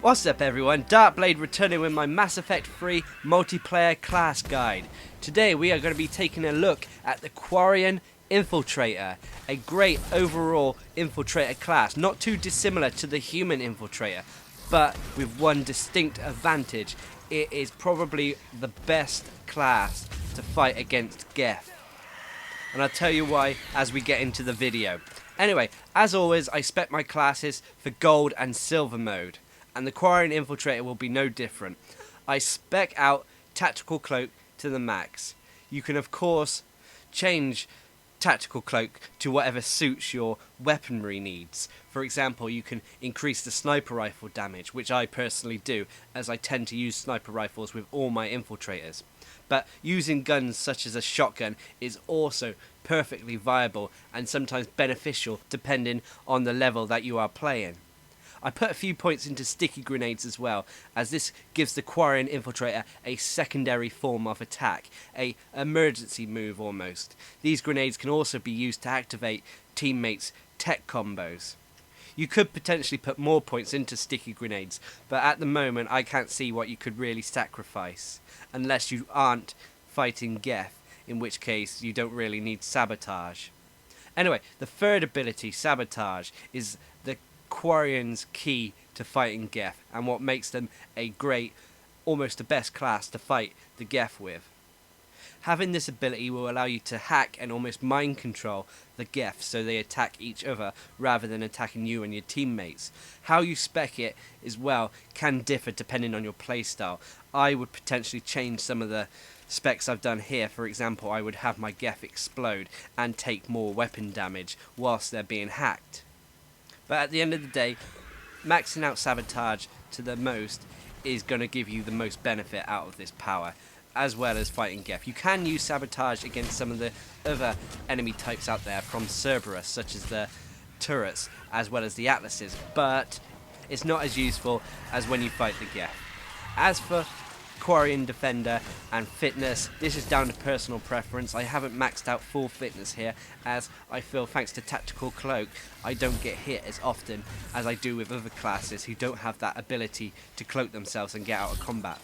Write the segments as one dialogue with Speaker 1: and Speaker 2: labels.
Speaker 1: What's up everyone, Darcblade returning with my Mass Effect 3 multiplayer class guide. Today we are going to be taking a look at the Quarian Infiltrator, a great overall infiltrator class, not too dissimilar to the human infiltrator, but with one distinct advantage. It is probably the best class to fight against geth. And I'll tell you why as we get into the video. Anyway, as always, I spec my classes for gold and silver mode, and the Quarian Infiltrator will be no different. I spec out Tactical Cloak to the max. You can of course change Tactical Cloak to whatever suits your weaponry needs. For example, you can increase the sniper rifle damage, which I personally do, as I tend to use sniper rifles with all my infiltrators. But using guns such as a shotgun is also perfectly viable and sometimes beneficial depending on the level that you are playing. I put a few points into sticky grenades as well, as this gives the Quarian Infiltrator a secondary form of attack, a emergency move almost. These grenades can also be used to activate teammates' tech combos. You could potentially put more points into sticky grenades, but at the moment I can't see what you could really sacrifice, unless you aren't fighting geth, in which case you don't really need Sabotage. Anyway, the third ability, Sabotage, is the Quarian's key to fighting geth, and what makes them a great, almost the best class to fight the geth with. Having this ability will allow you to hack and almost mind control the geth so they attack each other rather than attacking you and your teammates. How you spec it as well can differ depending on your playstyle. I would potentially change some of the specs I've done here. For example, I would have my geth explode and take more weapon damage whilst they're being hacked. But at the end of the day, maxing out Sabotage to the most is going to give you the most benefit out of this power, as well as fighting geth. You can use Sabotage against some of the other enemy types out there from Cerberus, such as the turrets, as well as the atlases, but it's not as useful as when you fight the geth. As for Quarian Defender and fitness, this is down to personal preference. I haven't maxed out full fitness here, as I feel thanks to Tactical Cloak I don't get hit as often as I do with other classes who don't have that ability to cloak themselves and get out of combat.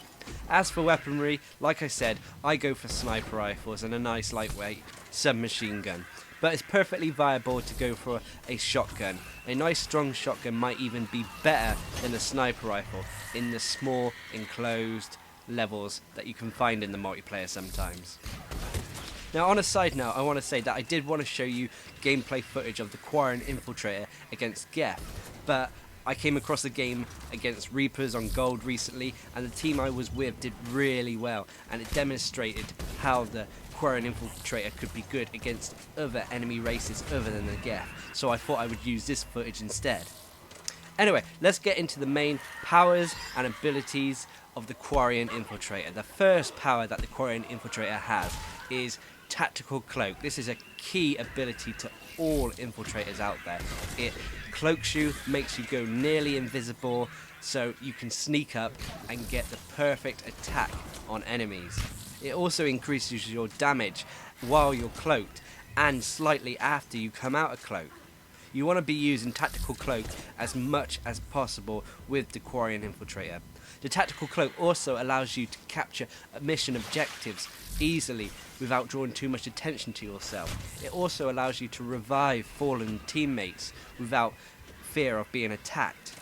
Speaker 1: As for weaponry, like I said, I go for sniper rifles and a nice lightweight submachine gun. But it's perfectly viable to go for a shotgun. A nice strong shotgun might even be better than a sniper rifle in the small enclosed levels that you can find in the multiplayer sometimes. Now, on a side note, I want to say that I did want to show you gameplay footage of the Quarian Infiltrator against geth, but I came across a game against Reapers on Gold recently, and the team I was with did really well, and it demonstrated how the Quarian Infiltrator could be good against other enemy races other than the geth, so I thought I would use this footage instead. Anyway, let's get into the main powers and abilities of the Quarian Infiltrator. The first power that the Quarian Infiltrator has is Tactical Cloak. This is a key ability to all infiltrators out there. It cloaks you, makes you go nearly invisible, so you can sneak up and get the perfect attack on enemies. It also increases your damage while you're cloaked and slightly after you come out of cloak. You want to be using Tactical Cloak as much as possible with the Quarian Infiltrator. The Tactical Cloak also allows you to capture mission objectives easily without drawing too much attention to yourself. It also allows you to revive fallen teammates without fear of being attacked.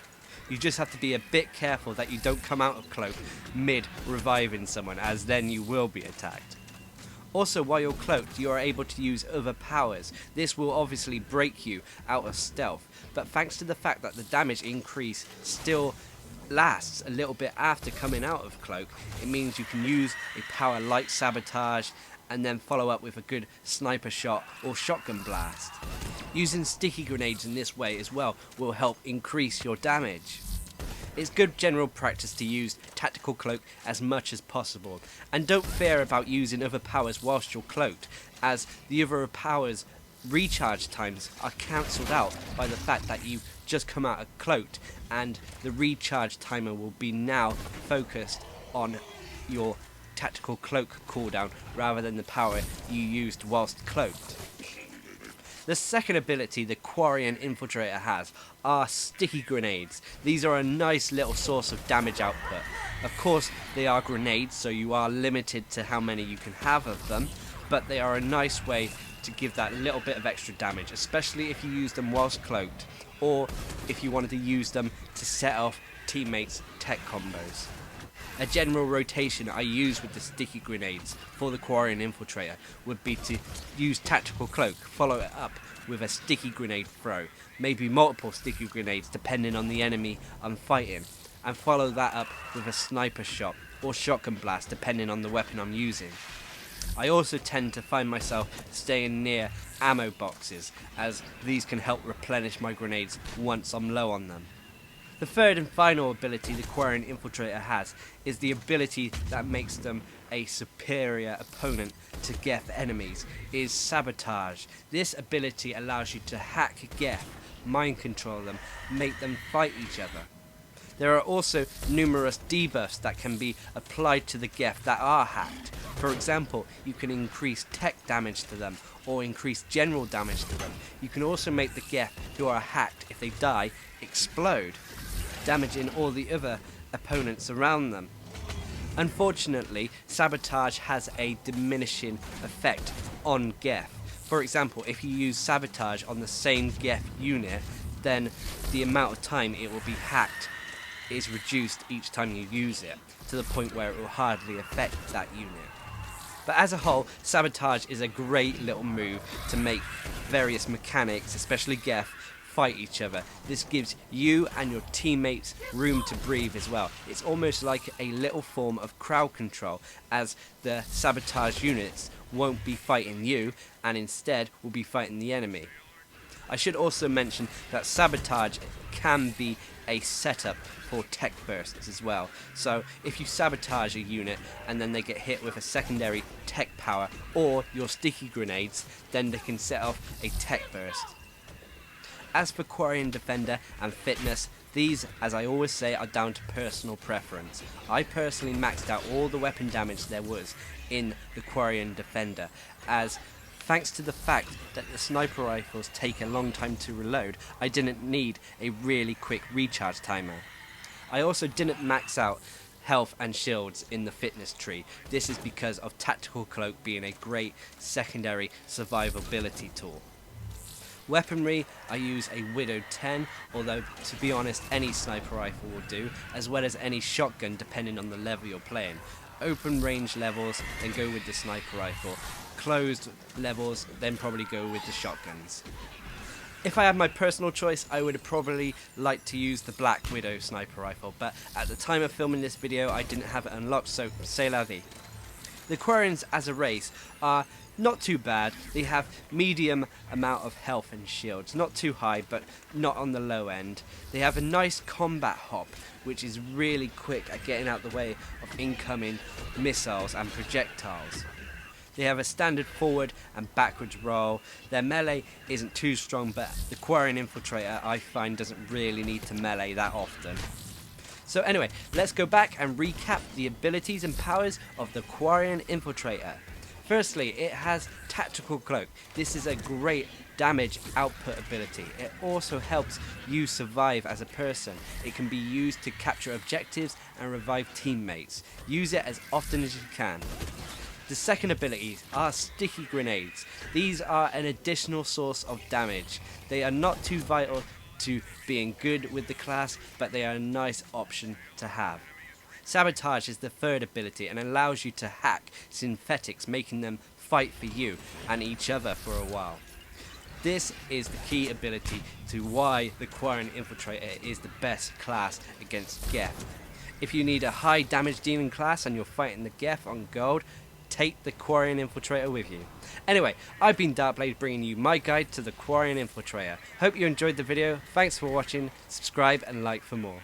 Speaker 1: You just have to be a bit careful that you don't come out of cloak mid-reviving someone, as then you will be attacked. Also, while you're cloaked, you are able to use other powers. This will obviously break you out of stealth, but thanks to the fact that the damage increase still lasts a little bit after coming out of cloak, it means you can use a power like Sabotage and then follow up with a good sniper shot or shotgun blast. Using sticky grenades in this way as well will help increase your damage. It's good general practice to use Tactical Cloak as much as possible, and don't fear about using other powers whilst you're cloaked, as the other powers' recharge times are cancelled out by the fact that you've just come out of cloaked, and the recharge timer will be now focused on your Tactical Cloak cooldown rather than the power you used whilst cloaked. The second ability the Quarian Infiltrator has are sticky grenades. These are a nice little source of damage output. Of course, they are grenades, so you are limited to how many you can have of them, but they are a nice way to give that little bit of extra damage, especially if you use them whilst cloaked, or if you wanted to use them to set off teammates' tech combos. A general rotation I use with the sticky grenades for the Quarian Infiltrator would be to use Tactical Cloak, follow it up with a sticky grenade throw, maybe multiple sticky grenades depending on the enemy I'm fighting, and follow that up with a sniper shot or shotgun blast depending on the weapon I'm using. I also tend to find myself staying near ammo boxes, as these can help replenish my grenades once I'm low on them. The third and final ability the Quarian Infiltrator has is the ability that makes them a superior opponent to geth enemies, is Sabotage. This ability allows you to hack geth, mind control them, make them fight each other. There are also numerous debuffs that can be applied to the geth that are hacked. For example, you can increase tech damage to them or increase general damage to them. You can also make the geth who are hacked, if they die, explode, damaging all the other opponents around them. Unfortunately, Sabotage has a diminishing effect on geth. For example, if you use Sabotage on the same geth unit, then the amount of time it will be hacked is reduced each time you use it, to the point where it will hardly affect that unit. But as a whole, Sabotage is a great little move to make various mechanics, especially geth, fight each other. This gives you and your teammates room to breathe as well. It's almost like a little form of crowd control, as the Sabotage units won't be fighting you and instead will be fighting the enemy. I should also mention that Sabotage can be a setup for tech bursts as well. So if you sabotage a unit and then they get hit with a secondary tech power or your sticky grenades, then they can set off a tech burst. As for Quarian Defender and Fitness, these, as I always say, are down to personal preference. I personally maxed out all the weapon damage there was in the Quarian Defender, as thanks to the fact that the sniper rifles take a long time to reload, I didn't need a really quick recharge timer. I also didn't max out health and shields in the fitness tree. This is because of Tactical Cloak being a great secondary survivability tool. Weaponry, I use a Widow 10, although to be honest any sniper rifle will do, as well as any shotgun depending on the level you're playing. Open range levels, then go with the sniper rifle. Closed levels, then probably go with the shotguns. If I had my personal choice, I would have probably liked to use the Black Widow sniper rifle, but at the time of filming this video I didn't have it unlocked, so c'est la vie. The Quarians as a race are not too bad. They have medium amount of health and shields, not too high but not on the low end. They have a nice combat hop, which is really quick at getting out the way of incoming missiles and projectiles. They have a standard forward and backwards roll. Their melee isn't too strong, but the Quarian Infiltrator I find doesn't really need to melee that often. So anyway, let's go back and recap the abilities and powers of the Quarian Infiltrator. Firstly, it has Tactical Cloak. This is a great damage output ability. It also helps you survive as a person. It can be used to capture objectives and revive teammates. Use it as often as you can. The second abilities are sticky grenades. These are an additional source of damage. They are not too vital to being good with the class, but they are a nice option to have. Sabotage is the third ability and allows you to hack synthetics, making them fight for you and each other for a while. This is the key ability to why the Quarian Infiltrator is the best class against geth. If you need a high damage dealing class and you're fighting the geth on gold, take the Quarian Infiltrator with you. Anyway, I've been Darcblade, bringing you my guide to the Quarian Infiltrator. Hope you enjoyed the video. Thanks for watching. Subscribe and like for more.